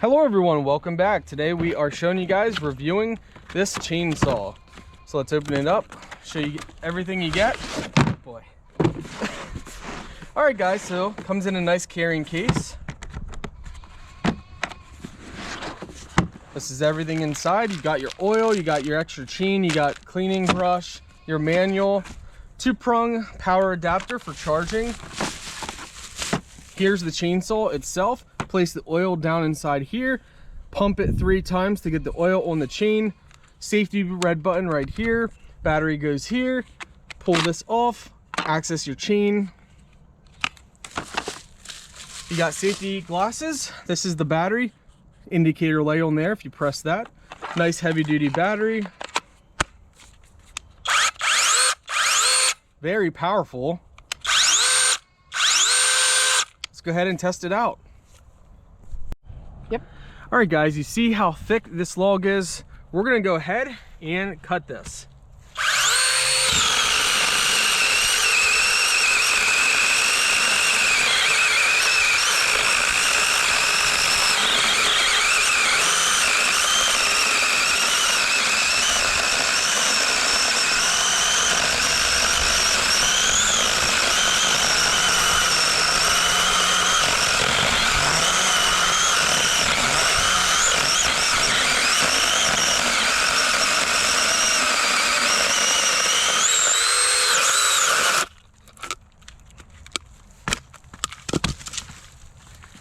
Hello everyone, welcome back. Today we are showing you guys reviewing this chainsaw. So let's open it up, show you everything you get. Oh boy. Alright guys, so comes in a nice carrying case. This is everything inside. You got your oil, you got your extra chain, you got cleaning brush, your manual, 2-prong power adapter for charging. Here's the chainsaw itself. Place the oil down inside here, pump it 3 times to get the oil on the chain. Safety red button right here, battery goes here. Pull this off, access your chain. You got safety glasses. This is the battery, indicator light on there if you press that. Nice heavy duty battery, very powerful. Let's go ahead and test it out. Yep. All right guys, you see how thick this log is? We're gonna go ahead and cut this.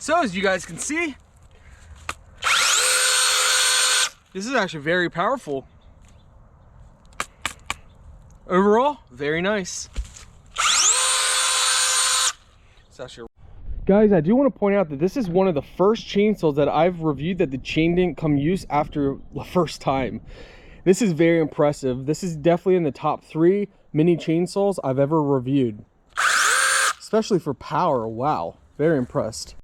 So as you guys can see, this is actually very powerful. Overall, very nice. Guys, I do want to point out that this is one of the first chainsaws that I've reviewed that the chain didn't come use after the first time. This is very impressive. This is definitely in the top 3 mini chainsaws I've ever reviewed. Especially for power, wow, very impressed.